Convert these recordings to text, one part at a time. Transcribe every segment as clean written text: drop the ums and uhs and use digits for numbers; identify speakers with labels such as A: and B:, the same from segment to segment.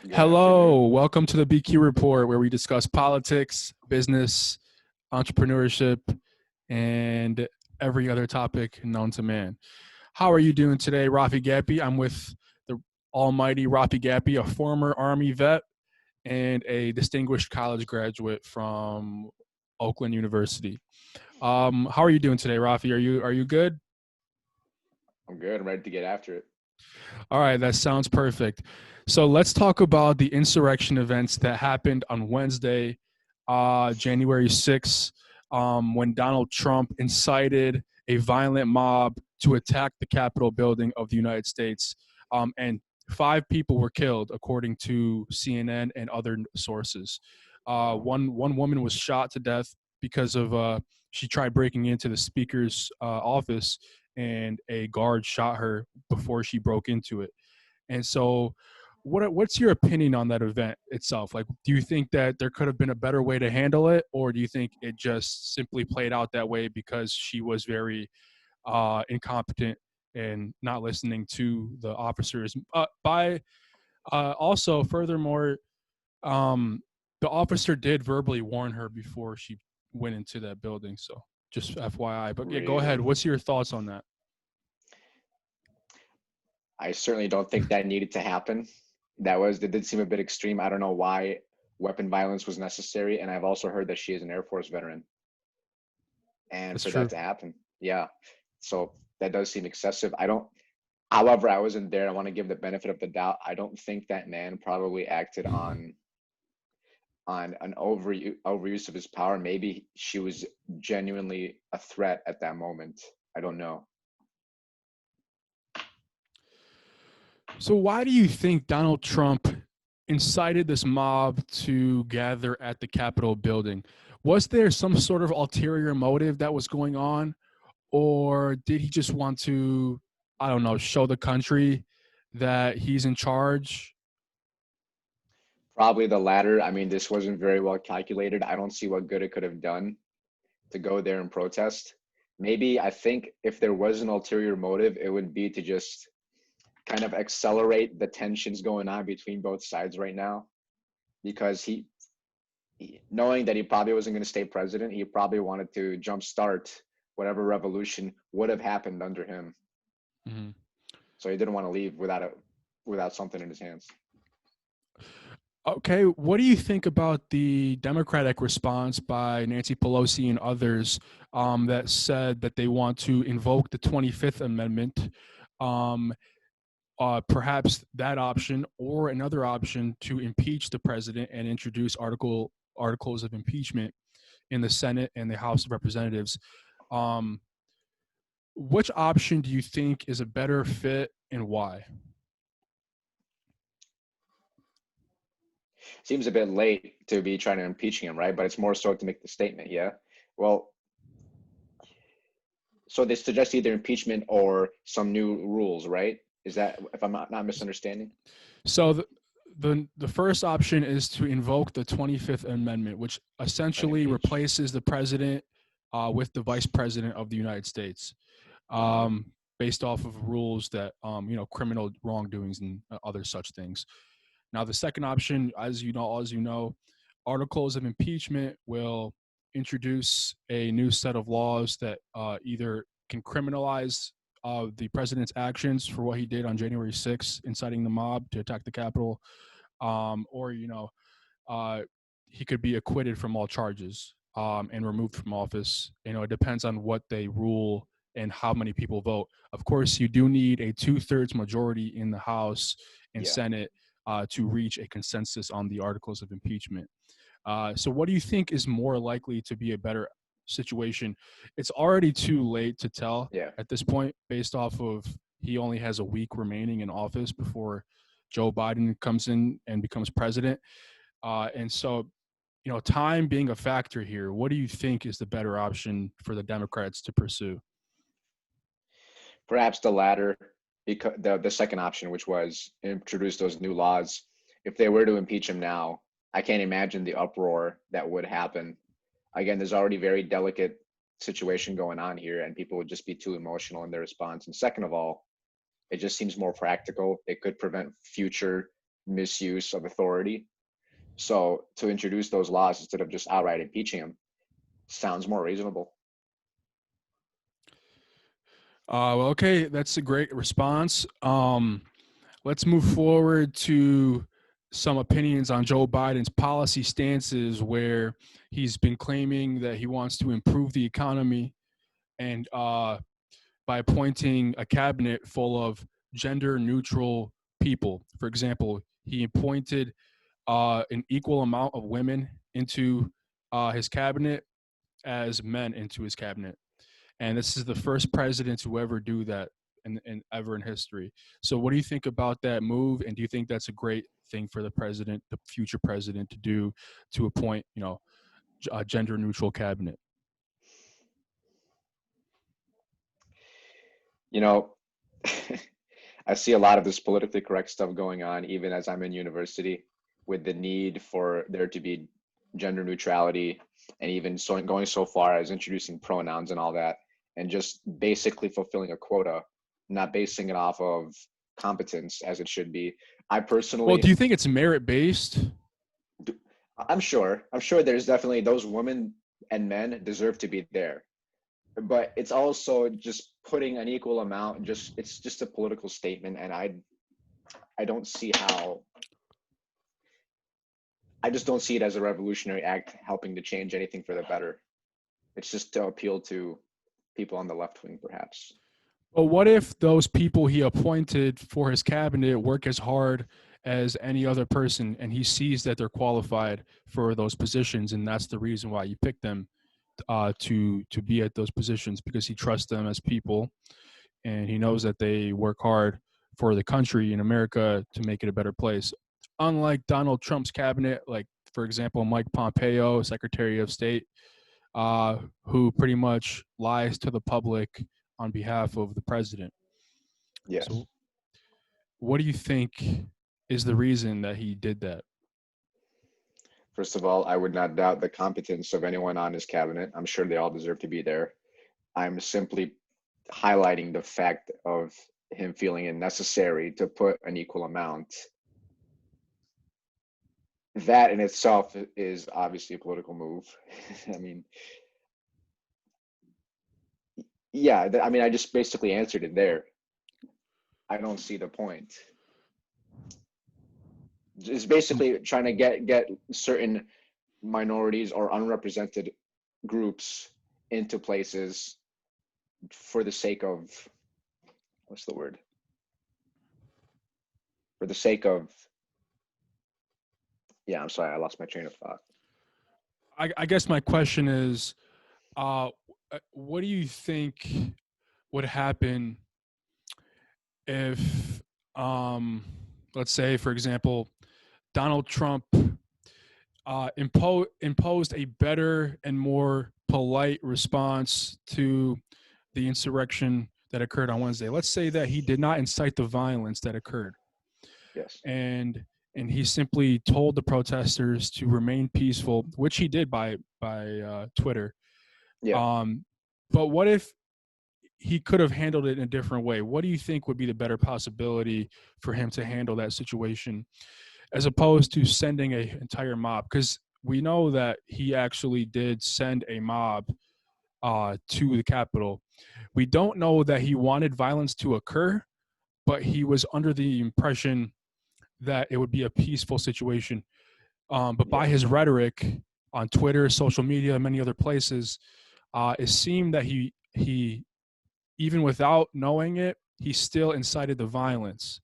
A: Good
B: Hello,
A: afternoon.
B: welcome to the BQ Report, where we discuss politics, business, entrepreneurship, and every other topic known to man. How are you doing today, Rafi Gappy? I'm with the almighty Rafi Gappy, a former Army vet and a distinguished college graduate from Oakland University. How are you doing today, Rafi? Are you good?
A: I'm good. I'm ready to get after it.
B: All right, that sounds perfect. So let's talk about the insurrection events that happened on Wednesday, January 6th, when Donald Trump incited a violent mob to attack the Capitol building of the United States. And five people were killed, according to CNN and other sources.
A: Wow.
B: One woman was shot to death because of she tried breaking into the speaker's office, and a guard shot her before she broke into it. And so, what's your opinion on that event itself? Like, do you think that there could have been a better way to handle it, or do you think it just simply played out that way because she was very incompetent and not listening to the officers? By Also, furthermore, um, the officer did verbally warn her before she went into that building. So, just FYI. But yeah, go ahead.
A: Really?
B: What's your thoughts on that?
A: I certainly don't think that needed to happen. That did seem a bit extreme. I don't know why weapon violence was necessary. And I've also heard that she is an Air Force veteran. And
B: That's
A: for that
B: true.
A: to happen, yeah. So that does seem excessive. However, I wasn't there. I want to give the benefit of the doubt. I don't think that man probably acted on an overuse of his power. Maybe she was genuinely a threat at that moment. I don't know.
B: So, why do you think Donald Trump incited this mob to gather at the Capitol building? Was there some sort of ulterior motive that was going on, or did he just want to, I don't know, show the country that he's in charge?
A: Probably the latter. I mean, this wasn't very well calculated. I don't see what good it could have done to go there and protest. Maybe I think if there was an ulterior motive, it would be to just kind of accelerate the tensions going on between both sides right now because knowing that he probably wasn't going to stay president, he probably wanted to jumpstart whatever revolution would have happened under him.
B: Mhm.
A: So he didn't want to leave without something in his hands.
B: Okay, what do you think about the Democratic response by Nancy Pelosi and others that said that they want to invoke the 25th Amendment? Um, Perhaps that option or another option to impeach the president and introduce articles of impeachment in the Senate and the House of Representatives. Um, which option do you think is a better fit, and why?
A: Seems a bit late to be trying to impeach him, right? But it's more so to make the statement, yeah. Well, so they suggest either impeachment or some new rules, right? Is that if I'm not misunderstanding?
B: So the first option is to invoke the 25th Amendment, which
A: And
B: essentially
A: impeach.
B: replaces the president with the vice president of the United States,
A: Uh-huh.
B: um, based off of rules that criminal wrongdoings and other such things. Now, the second option, as you know, articles of impeachment will introduce a new set of laws that either can criminalize the president's actions for what he did on January 6th, inciting the mob to attack the Capitol, or uh, he could be acquitted from all charges and removed from office. It depends on what they rule and how many people vote. Of course, you do need a two-thirds majority in the House and
A: Yeah.
B: Senate to reach a consensus on the articles of impeachment. So, what do you think is more likely to be a better situation? It's already too late to tell
A: Yeah.
B: at this point, based off of he only has a week remaining in office before Joe Biden comes in and becomes president. And so, time being a factor here, what do you think is the better option for the Democrats to pursue?
A: Perhaps the latter, because the second option, which was introduce those new laws. If they were to impeach him now, I can't imagine the uproar that would happen. Again, there's already very delicate situation going on here, and people would just be too emotional in their response. And second of all, it just seems more practical. It could prevent future misuse of authority. So to introduce those laws instead of just outright impeaching him sounds more reasonable.
B: Well, okay, that's a great response. Let's move forward to some opinions on Joe Biden's policy stances, where he's been claiming that he wants to improve the economy and by appointing a cabinet full of gender neutral people. For example, he appointed an equal amount of women into his cabinet as men into his cabinet. And this is the first president to ever do that in ever in history. So what do you think about that move? And do you think that's a great thing for the president, the future president, to do, to appoint, a gender neutral cabinet?
A: You know, I see a lot of this politically correct stuff going on, even as I'm in university, with the need for there to be gender neutrality, and even so going so far as introducing pronouns and all that, and just basically fulfilling a quota, not basing it off of competence as it should be. I
B: Well, do
A: personally,
B: you think it's merit based?
A: I'm sure there's definitely those women and men deserve to be there, but it's also just putting an equal amount. Just it's just a political statement, and I don't see how. I just don't see it as a revolutionary act helping to change anything for the better. It's just to appeal to people on the left wing, perhaps.
B: But what if those people he appointed for his cabinet work as hard as any other person, and he sees that they're qualified for those positions, and that's the reason why you pick them to be at those positions, because he trusts them as people, and he knows that they work hard for the country in America to make it a better place. Unlike Donald Trump's cabinet, like for example, Mike Pompeo, Secretary of State, who pretty much lies to the public on behalf of the president.
A: Yes.
B: So, what do you think is the reason that he did that?
A: First of all, I would not doubt the competence of anyone on his cabinet. I'm sure they all deserve to be there. I'm simply highlighting the fact of him feeling it necessary to put an equal amount. That in itself is obviously a political move. I mean, yeah, I mean, I just basically answered it there. I don't see the point. It's basically trying to get certain minorities or unrepresented groups into places for the sake of, what's the word? For the sake of, yeah, I'm sorry, I lost my train of thought.
B: I guess my question is, uh, what do you think would happen if, um, let's say, for example, Donald Trump imposed a better and more polite response to the insurrection that occurred on Wednesday? Let's say that he did not incite the violence that occurred,
A: Yes.
B: and he simply told the protesters to remain peaceful, which he did by Twitter.
A: Yeah.
B: Um, but what if he could have handled it in a different way? What do you think would be the better possibility for him to handle that situation, as opposed to sending an entire mob? Because we know that he actually did send a mob to the Capitol. We don't know that he wanted violence to occur, but he was under the impression that it would be a peaceful situation. But by
A: Yes.
B: his rhetoric on Twitter, social media, and many other places, it seemed that he even without knowing it, he still incited the violence.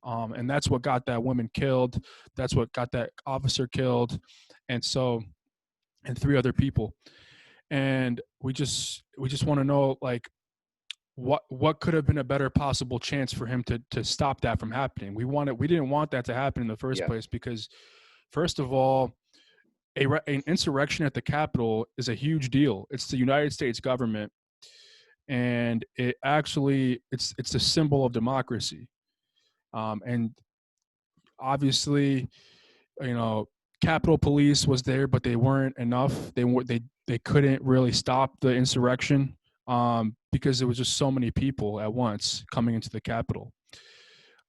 B: And that's what got that woman killed. That's what got that officer killed. And so, and three other people. And we just want to know, like, what could have been a better possible chance for him to stop that from happening. We didn't want that to happen in the first
A: Yeah.
B: place, because first of all, an insurrection at the Capitol is a huge deal. It's the United States government, and it's a symbol of democracy. And obviously, you know, Capitol Police was there, but they weren't enough. They couldn't really stop the insurrection, because there was just so many people at once coming into the Capitol.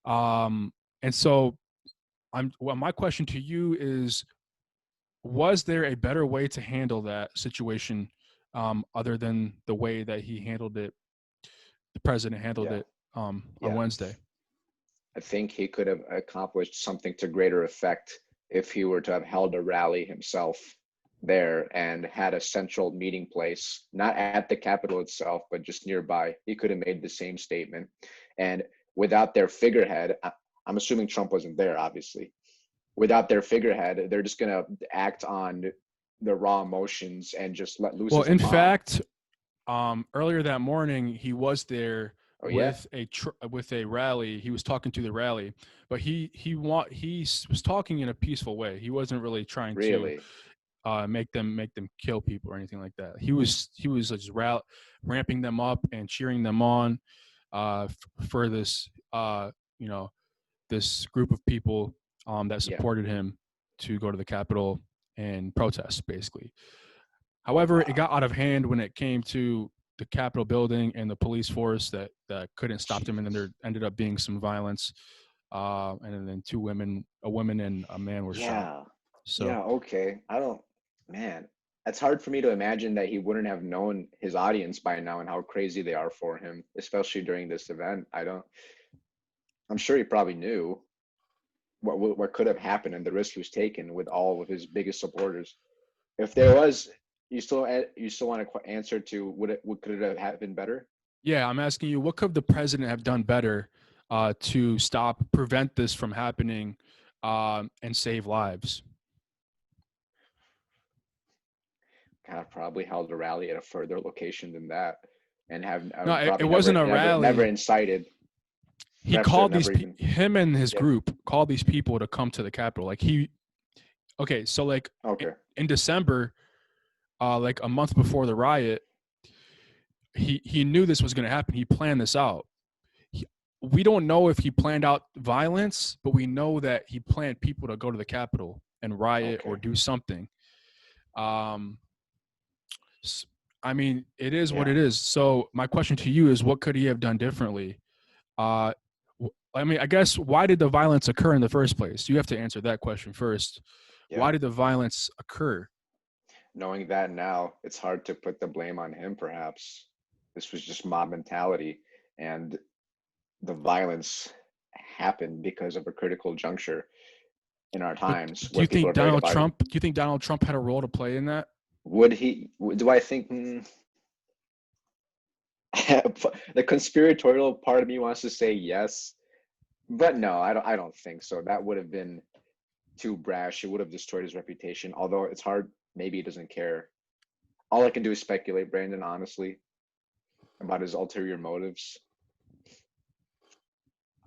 B: And so my question to you is, was there a better way to handle that situation, other than the way that he handled it, the president handled
A: Yeah,
B: it, on
A: yeah.
B: Wednesday?
A: I think he could have accomplished something to greater effect if he were to have held a rally himself there and had a central meeting place, not at the Capitol itself, but just nearby. He could have made the same statement. And without their figurehead, I'm assuming Trump wasn't there, obviously. Without their figurehead, they're just going to act on the raw emotions and just let loose
B: Well,
A: as a
B: in
A: mob.
B: fact, earlier that morning he was there
A: Oh, yeah?
B: with a rally. He was talking to the rally, but he was talking in a peaceful way. He wasn't really trying to
A: Really?
B: make them kill people or anything like that. He was just ramping them up and cheering them on, for this, you know, this group of people, that
A: Yeah.
B: supported him to go to the Capitol and protest, basically. However, it
A: Wow.
B: got out of hand when it came to the Capitol building and the police force that couldn't stop them, and then there ended up being some violence, and then a woman and a man were shot.
A: Yeah.
B: So
A: Yeah, okay. I don't, man, it's hard for me to imagine that he wouldn't have known his audience by now and how crazy they are for him, especially during this event. I'm sure he probably knew what could have happened and the risk he was taking with all of his biggest supporters. If there was, you still want to answer to what could it have been better?
B: yeah, I'm asking you, what could the president have done better, to prevent this from happening, and save lives?
A: Kind of probably held a rally at a further location than that, and have
B: No, it
A: probably
B: wasn't a
A: never
B: rally.
A: incited.
B: He
A: Perhaps should have
B: called these
A: never even.
B: him and his
A: Yeah.
B: group called these people to come to the Capitol. Okay, so like
A: Okay.
B: in December, like a month before the riot, he knew this was going to happen. He planned this out. We don't know if he planned out violence, but we know that he planned people to go to the Capitol and riot or
A: Okay.
B: do something. Um, I mean, it is what
A: Yeah.
B: it is. So my question to you is, what could he have done differently? Uh, I mean, I guess, why did the violence occur in the first place? You have to answer that question first.
A: Yeah.
B: Why did the violence occur?
A: Knowing that now, it's hard to put the blame on him, perhaps. This was just mob mentality, and the violence happened because of a critical juncture in our
B: But
A: times where people are very
B: Do you think Donald Trump had a role to play in that?
A: Would he, do I think, the conspiratorial part of me wants to say yes, but no, I don't think so. That would have been too brash. It would have destroyed his reputation. Although it's hard, maybe he doesn't care. All I can do is speculate, Brandon, honestly, about his ulterior motives.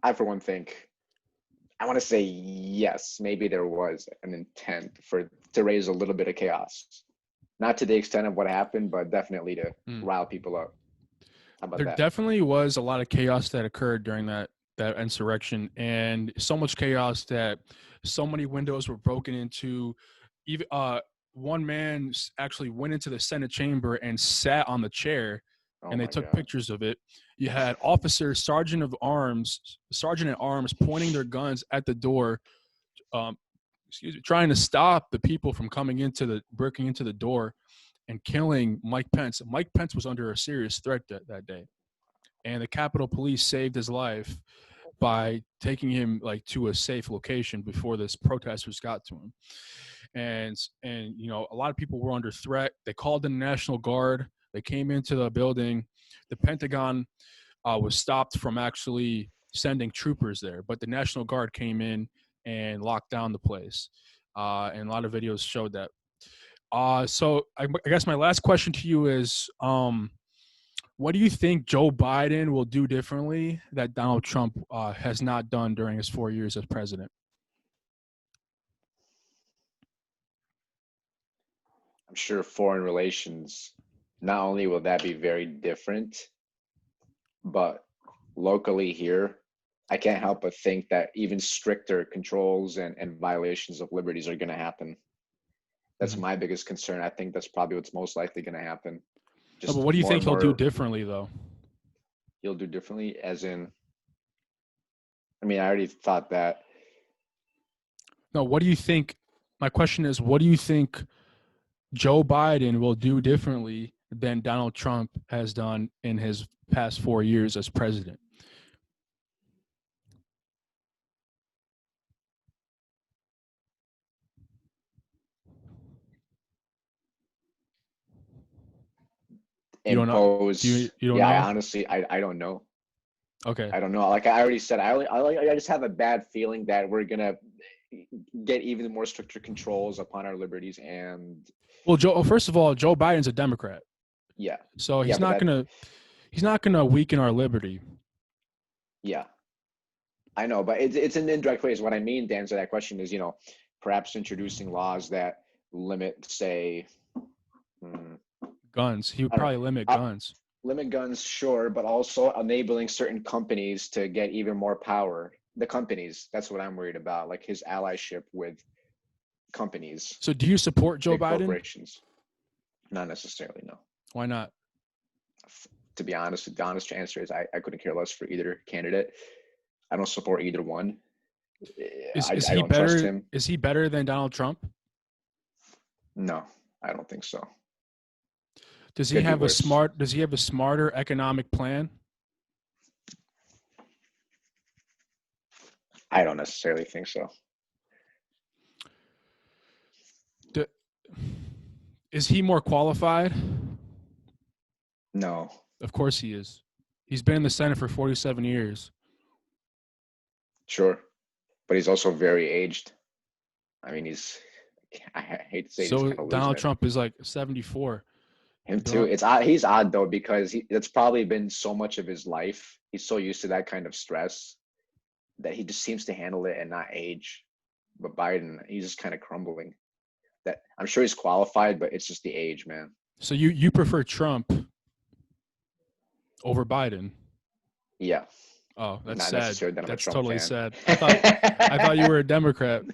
A: I, for one, think I want to say yes. Maybe there was an intent to raise a little bit of chaos, not to the extent of what happened, but definitely to
B: Mm.
A: rile people up. How about
B: There
A: that?
B: definitely was a lot of chaos that occurred during that insurrection, and so much chaos that so many windows were broken into. Even one man actually went into the Senate chamber and sat on the chair,
A: Oh
B: and they
A: my
B: took
A: God.
B: pictures of it. You had officers, sergeant at arms, pointing their guns at the door, um, trying to stop the people from breaking into the door and killing Mike Pence. Mike Pence was under a serious threat that day, and the Capitol Police saved his life by taking him like to a safe location before this protesters got to him. And a lot of people were under threat. They called in the National Guard. They came into the building. The Pentagon was stopped from actually sending troopers there, but the National Guard came in and locked down the place. And a lot of videos showed that. So I guess my last question to you is, what do you think Joe Biden will do differently that Donald Trump has not done during his 4 years as president?
A: I'm sure foreign relations, not only will that be very different, but locally here, I can't help but think that even stricter controls and violations of liberties are going to happen. That's
B: Mhm.
A: my biggest concern. I think that's probably what's most likely going to happen.
B: No, but
A: Just
B: what do you
A: more
B: think
A: and
B: he'll do
A: more
B: differently, though?
A: you'll do differently, as in, I mean, I already thought that
B: No, what do you think? My question is, what do you think Joe Biden will do differently than Donald Trump has done in his past 4 years as president? You don't know?
A: Impose.
B: You don't
A: Yeah, I
B: know?
A: honestly, I don't know.
B: Okay.
A: I don't know. Like I already said, I just have a bad feeling that we're gonna get even more stricter controls upon our liberties. And
B: Well, first of all, Joe Biden's a Democrat,
A: yeah,
B: so
A: yeah, but that,
B: he's not gonna weaken our liberty.
A: yeah, I know, but it's an indirect way. Is what I mean. To answer that question is, perhaps introducing laws that limit, say, hmm,
B: Guns. He would
A: I don't know,
B: probably limit
A: uh,
B: guns.
A: limit guns, sure, but also enabling certain companies to get even more power. The companies, that's what I'm worried about, like his allyship with companies,
B: So, do you support Joe
A: big
B: Biden?
A: corporations. Not necessarily, no.
B: Why not?
A: To be honest, the honest answer is I couldn't care less for either candidate. I don't support either one.
B: Is
A: I
B: he
A: don't trust
B: better?
A: him.
B: Is he better than Donald Trump?
A: No, I don't think so.
B: Does he
A: Could be
B: have a
A: worse.
B: smart? Does he have a smarter economic plan?
A: I don't necessarily think so.
B: Do, is he more qualified?
A: No,
B: Of course he is. He's been in the Senate for 47 years.
A: sure, but he's also very aged. I mean, I hate to say it, he's
B: So
A: kind of losing
B: Donald
A: it.
B: Trump is like 74.
A: Him too.
B: Don't-
A: It's odd. He's odd though because it's probably been so much of his life. He's so used to that kind of stress that he just seems to handle it and not age. But Biden, he's just kind of crumbling. That I'm sure he's qualified, but it's just the age, man.
B: So you prefer Trump over Biden?
A: Yeah,
B: Oh, that's
A: not
B: sad.
A: necessarily that I'm a
B: That's
A: Trump
B: totally
A: fan.
B: sad. I thought you were a Democrat.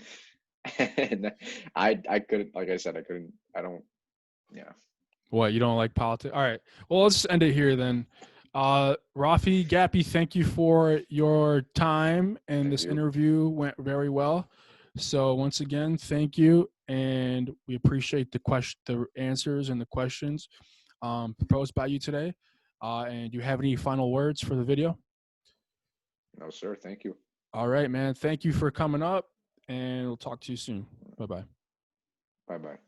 A: I couldn't, like I said, I couldn't. I don't. Yeah.
B: What, you don't like politics? All right. Well, let's just end it here then. Rafi Gappy, thank you for your time, and
A: Thank
B: this
A: you.
B: interview went very well. So once again, thank you, and we appreciate the answers and the questions proposed by you today. And do you have any final words for the video?
A: No, sir. Thank you.
B: All right, man. Thank you for coming up, and we'll talk to you soon. Bye bye.
A: Bye bye.